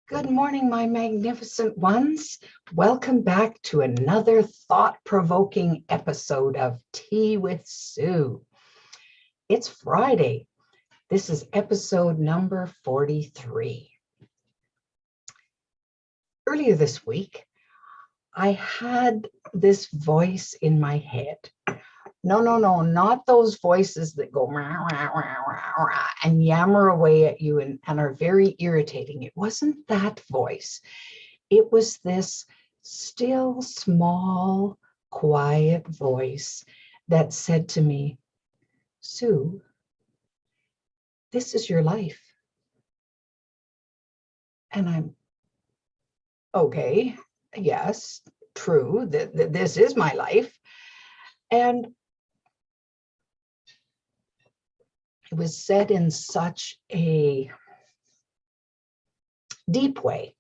Good morning, my magnificent ones. Welcome back to another thought-provoking episode of Tea with Sue. It's Friday. This is episode number 43. Earlier this week, I had this voice in my head. No, not those voices that go rah, rah, rah, rah, rah, and yammer away at you and are very irritating. It wasn't that voice. It was this still, small, quiet voice that said to me, Sue, this is your life. And I'm, okay, yes, true, this is my life. And it was said in such a deep way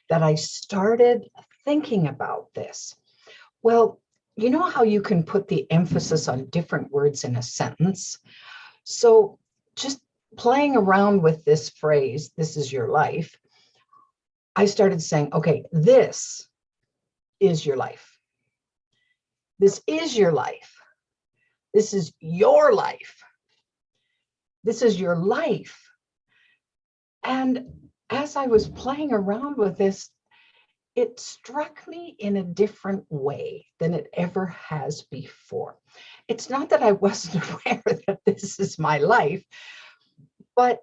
that I started thinking about this. Well, you know how you can put the emphasis on different words in a sentence? So just playing around with this phrase, this is your life, I started saying, okay, this is your life. This is your life. This is your life. This is your life. And as I was playing around with this, it struck me in a different way than it ever has before. It's not that I wasn't aware that this is my life, but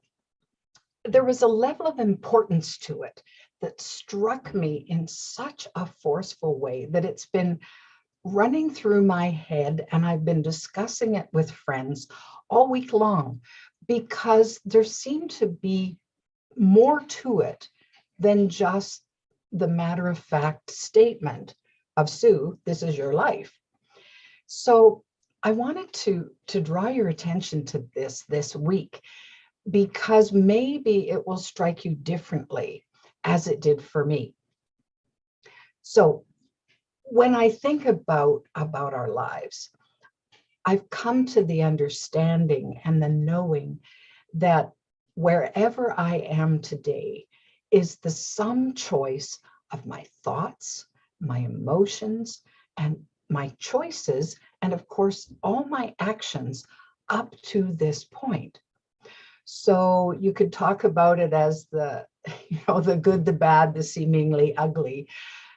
there was a level of importance to it that struck me in such a forceful way that it's been running through my head, and I've been discussing it with friends all week long, because there seemed to be more to it than just the matter-of-fact statement of Sue, this is your life. So I wanted to draw your attention to this week, because maybe it will strike you differently as it did for me. So when I think about our lives, I've come to the understanding and the knowing that wherever I am today is the sum choice of my thoughts, my emotions, and my choices, and of course, all my actions up to this point. So you could talk about it as the good, the bad, the seemingly ugly,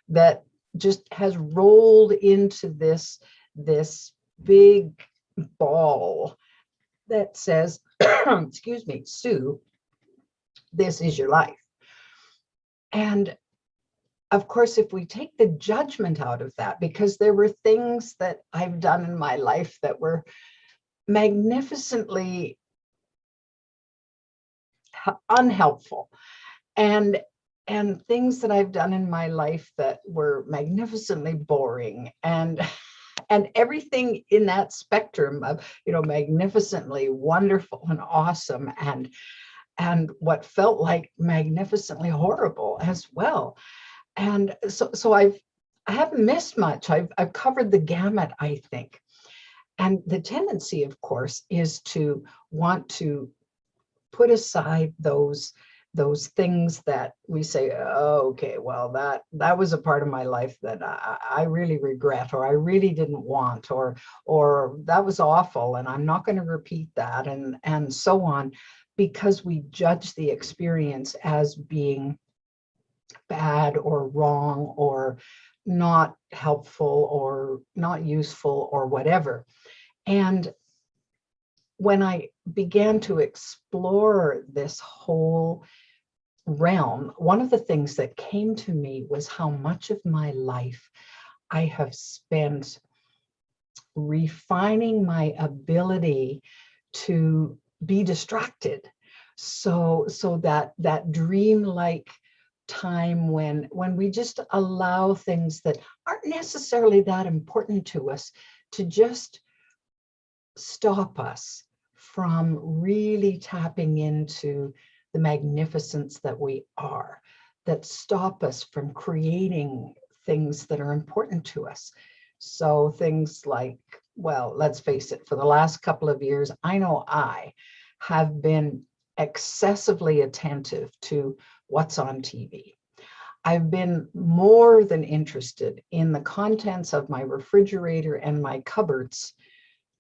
that just has rolled into this big ball that says, excuse me, Sue, this is your life. And of course, if we take the judgment out of that, because there were things that I've done in my life that were magnificently unhelpful, and things that I've done in my life that were magnificently boring, and everything in that spectrum of, magnificently wonderful and awesome, and what felt like magnificently horrible as well. And so I haven't missed much. I've covered the gamut, I think. And the tendency, of course, is to want to put aside those things that we say, oh, okay, well, that was a part of my life that I really regret, or I really didn't want, or that was awful, and I'm not going to repeat that, and so on, because we judge the experience as being bad or wrong or not helpful or not useful or whatever. And when I began to explore this whole realm, one of the things that came to me was how much of my life I have spent refining my ability to be distracted. So that dream-like time when we just allow things that aren't necessarily that important to us to just stop us from really tapping into the magnificence that we are, that stop us from creating things that are important to us. So things like, well, let's face it, for the last couple of years, I know I have been excessively attentive to what's on TV. I've been more than interested in the contents of my refrigerator and my cupboards,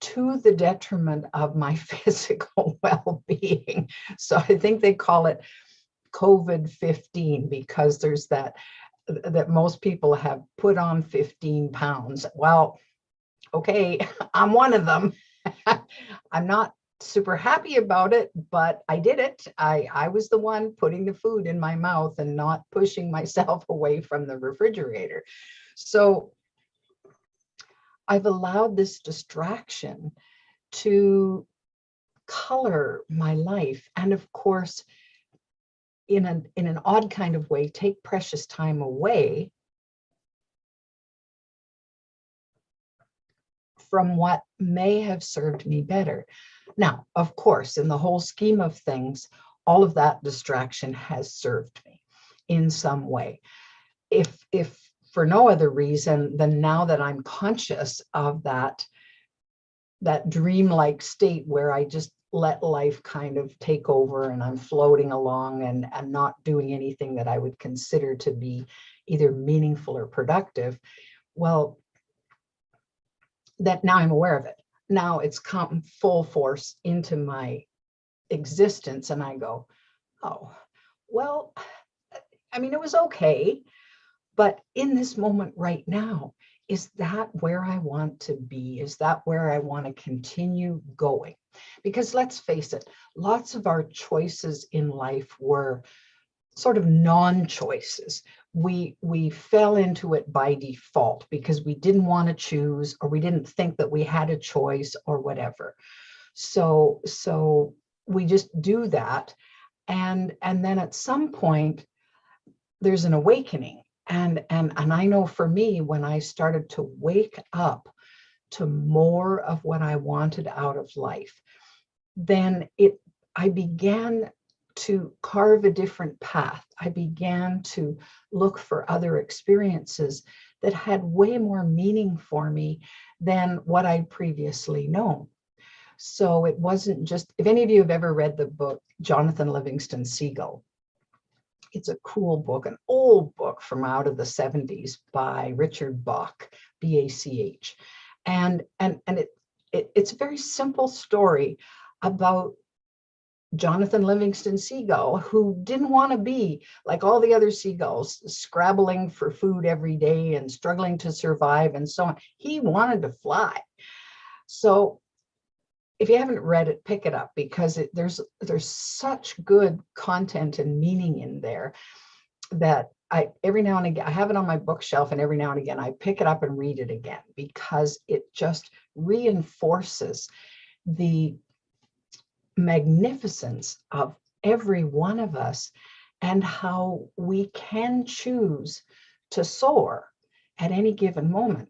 to the detriment of my physical well-being. So I think they call it COVID-15, because there's that most people have put on 15 pounds. Well, okay, I'm one of them. I'm not super happy about it, but I did it. I was the one putting the food in my mouth and not pushing myself away from the refrigerator. So I've allowed this distraction to color my life, and of course, in an odd kind of way, take precious time away from what may have served me better. Now, of course, in the whole scheme of things, all of that distraction has served me in some way. If for no other reason than now that I'm conscious of that dreamlike state where I just let life kind of take over and I'm floating along and not doing anything that I would consider to be either meaningful or productive. Well, that now I'm aware of it. Now it's come full force into my existence, and I go, oh, well, I mean, it was okay. But in this moment right now, is that where I want to be? Is that where I want to continue going? Because let's face it, lots of our choices in life were sort of non-choices. We fell into it by default because we didn't want to choose, or we didn't think that we had a choice or whatever. So we just do that. And then at some point, there's an awakening. And I know for me, when I started to wake up to more of what I wanted out of life, then I began to carve a different path. I began to look for other experiences that had way more meaning for me than what I'd previously known. So it wasn't just, if any of you have ever read the book, Jonathan Livingston Seagull, it's a cool book, an old book from out of the 70s by Richard Bach, B-A-C-H. And it's a very simple story about Jonathan Livingston Seagull, who didn't want to be like all the other seagulls, scrabbling for food every day and struggling to survive and so on. He wanted to fly. So if you haven't read it, pick it up, because there's such good content and meaning in there that every now and again, I have it on my bookshelf, and every now and again I pick it up and read it again, because it just reinforces the magnificence of every one of us and how we can choose to soar at any given moment,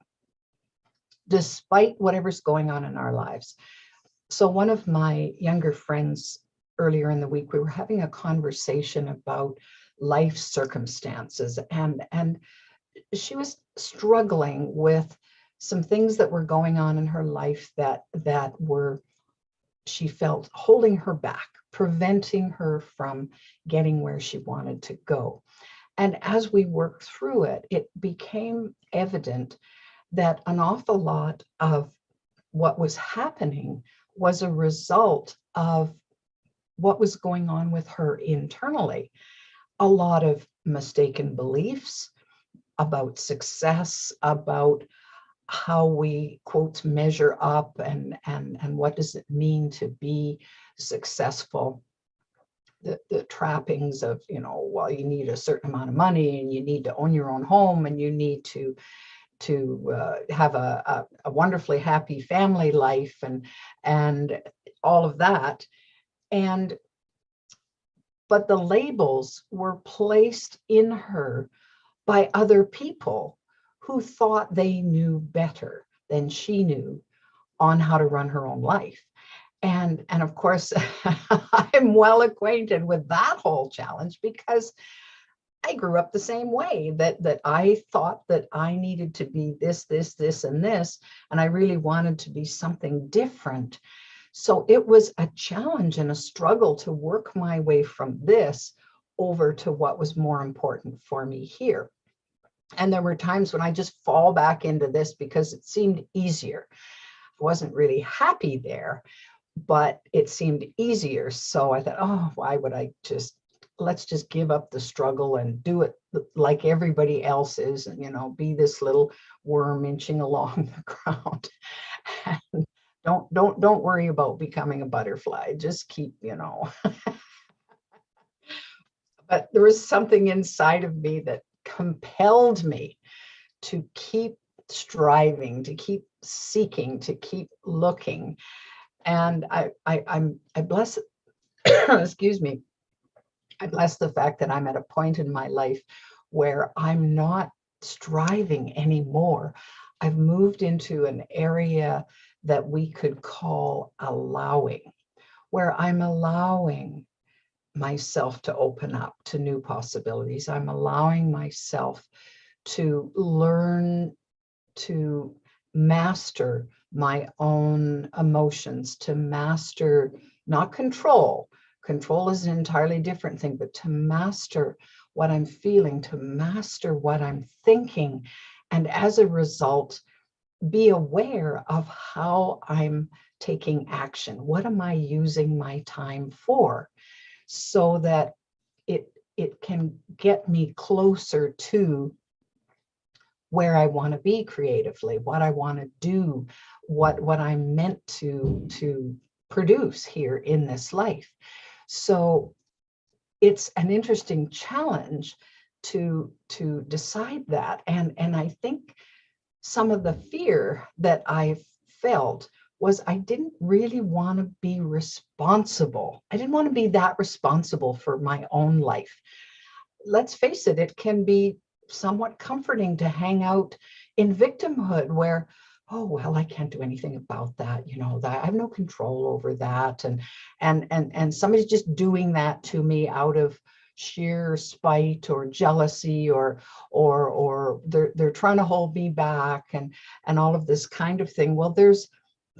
despite whatever's going on in our lives. So one of my younger friends earlier in the week, we were having a conversation about life circumstances, and she was struggling with some things that were going on in her life that were, she felt, holding her back, preventing her from getting where she wanted to go. And as we worked through it, it became evident that an awful lot of what was happening was a result of what was going on with her internally. A lot of mistaken beliefs about success, about how we, quote, measure up, and what does it mean to be successful. The trappings of, well, you need a certain amount of money, and you need to own your own home, and you need to have a wonderfully happy family life, and all of that. But the labels were placed in her by other people who thought they knew better than she knew on how to run her own life. And of course, I'm well acquainted with that whole challenge, because I grew up the same way, that I thought that I needed to be this, and this, and I really wanted to be something different. So it was a challenge and a struggle to work my way from this over to what was more important for me here. And there were times when I just fall back into this because it seemed easier. I wasn't really happy there, but it seemed easier. So I thought, oh, why would I let's just give up the struggle and do it like everybody else is, and, be this little worm inching along the ground. And don't worry about becoming a butterfly. Just keep, But there was something inside of me that compelled me to keep striving, to keep seeking, to keep looking. And I bless, excuse me, I bless the fact that I'm at a point in my life where I'm not striving anymore. I've moved into an area that we could call allowing, where I'm allowing myself to open up to new possibilities. I'm allowing myself to learn to master my own emotions, to master, not control. Control is an entirely different thing, but to master what I'm feeling, to master what I'm thinking. And as a result, be aware of how I'm taking action. What am I using my time for? So that it can get me closer to where I want to be creatively, what I want to do, what I'm meant to produce here in this life. So it's an interesting challenge to decide that. And I think some of the fear that I felt was I didn't really want to be responsible. I didn't want to be that responsible for my own life. Let's face it, it can be somewhat comforting to hang out in victimhood where, oh, well, I can't do anything about that. That I have no control over that. And somebody's just doing that to me out of sheer spite or jealousy, or they're trying to hold me back, and all of this kind of thing. Well, there's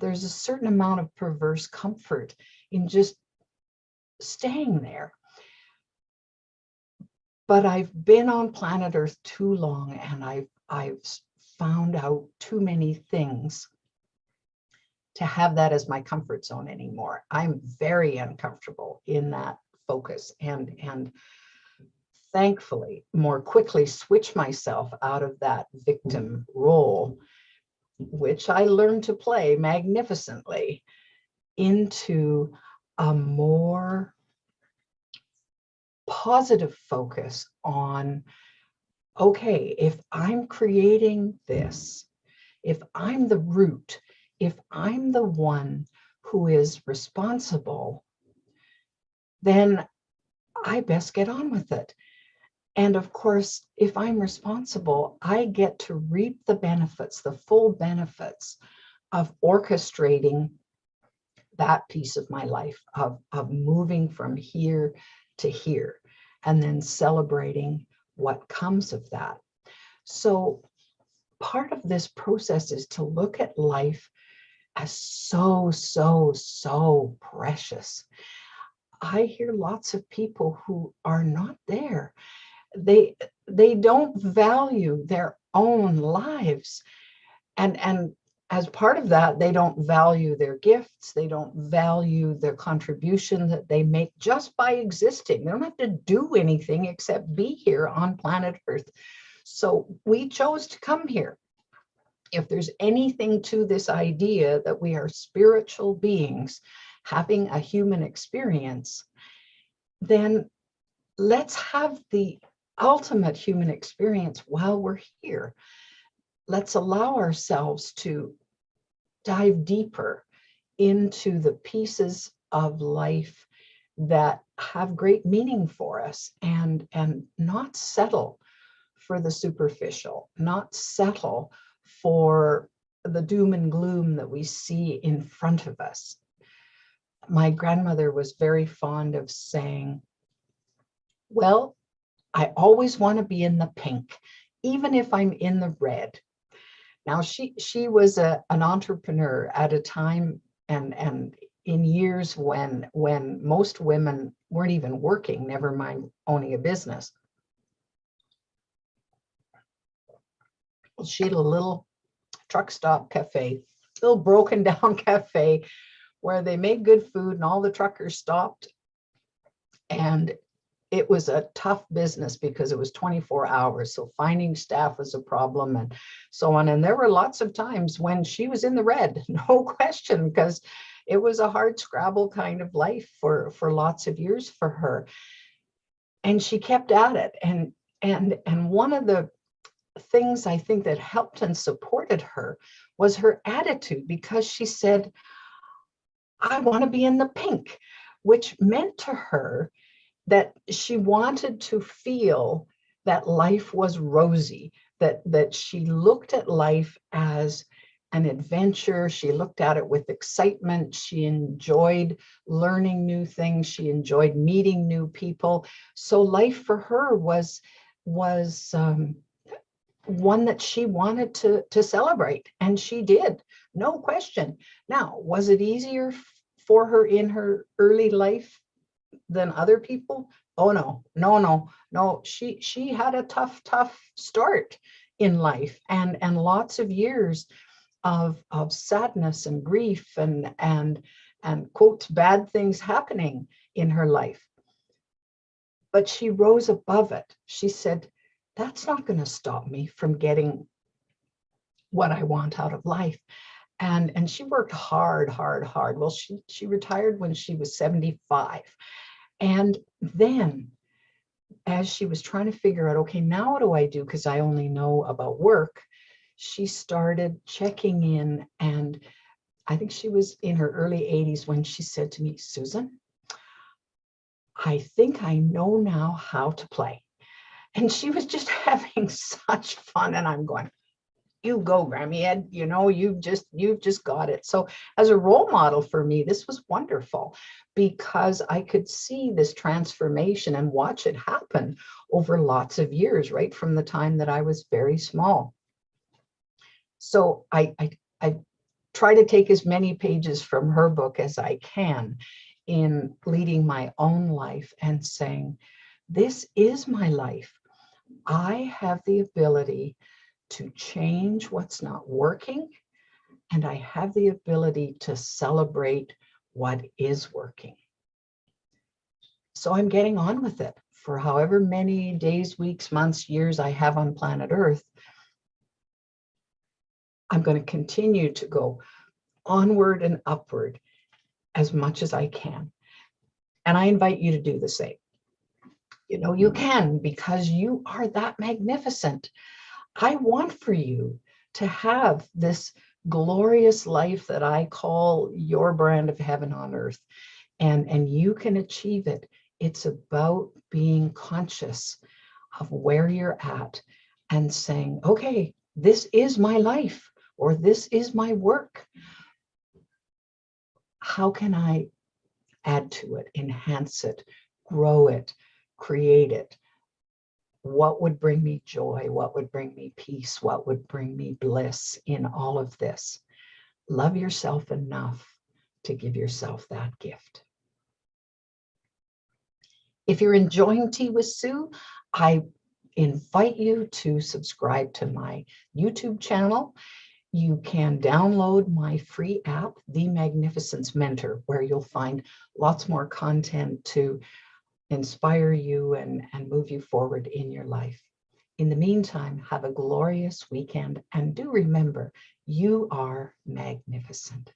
a certain amount of perverse comfort in just staying there. But I've been on planet Earth too long, and I've found out too many things to have that as my comfort zone anymore. I'm very uncomfortable in that focus, and thankfully more quickly switch myself out of that victim role, which I learned to play magnificently, into a more positive focus on, okay, if I'm creating this, if I'm the root, if I'm the one who is responsible, then I best get on with it. And of course, if I'm responsible, I get to reap the benefits, the full benefits of orchestrating that piece of my life, of moving from here to here, and then celebrating what comes of that. So part of this process is to look at life as so precious. I hear lots of people who are not there. They don't value their own lives. And as part of that, they don't value their gifts. They don't value their contribution that they make just by existing. They don't have to do anything except be here on planet Earth. So we chose to come here. If there's anything to this idea that we are spiritual beings having a human experience, then let's have the ultimate human experience while we're here. Let's allow ourselves to dive deeper into the pieces of life that have great meaning for us, and not settle for the superficial, not settle for the doom and gloom that we see in front of us. My grandmother was very fond of saying, well, I always want to be in the pink, even if I'm in the red. Now, she was an entrepreneur at a time, and in years when most women weren't even working, never mind owning a business. She had a little truck stop cafe, little broken down cafe where they made good food and all the truckers stopped. And it was a tough business because it was 24 hours. So finding staff was a problem and so on. And there were lots of times when she was in the red, no question, because it was a hard scrabble kind of life for lots of years for her. And she kept at it. And one of the things I think that helped and supported her was her attitude, because she said, I want to be in the pink, which meant to her that she wanted to feel that life was rosy, that she looked at life as an adventure. She looked at it with excitement. She enjoyed learning new things. She enjoyed meeting new people. So life for her was one that she wanted to celebrate, and she did, no question. Now, was it easier for her in her early life than other people? Oh no. She had a tough start in life, and lots of years of sadness and grief and quote bad things happening in her life. But she rose above it. She said, that's not going to stop me from getting what I want out of life. And she worked hard. Well, she retired when she was 75. And then as she was trying to figure out, okay, now what do I do? Because I only know about work. She started checking in, and I think she was in her early 80s when she said to me, Susan, I think I know now how to play. And she was just having such fun. And I'm going, you go, Grammy Ed, you know, you've just got it. So as a role model for me, this was wonderful because I could see this transformation and watch it happen over lots of years, right from the time that I was very small. So I try to take as many pages from her book as I can in leading my own life and saying, this is my life. I have the ability to change what's not working, and I have the ability to celebrate what is working. So I'm getting on with it for however many days, weeks, months, years I have on planet Earth. I'm going to continue to go onward and upward as much as I can. And I invite you to do the same. You know, you can, because you are that magnificent. I want for you to have this glorious life that I call your brand of heaven on earth, and you can achieve it. It's about being conscious of where you're at and saying, okay, this is my life, or this is my work. How can I add to it, enhance it, grow it, create it? What would bring me joy? What would bring me peace? What would bring me bliss in all of this? Love yourself enough to give yourself that gift. If you're enjoying Tea with Sue, I invite you to subscribe to my YouTube channel. You can download my free app, The Magnificence Mentor, where you'll find lots more content to inspire you and move you forward in your life. In the meantime, have a glorious weekend, and do remember, you are magnificent.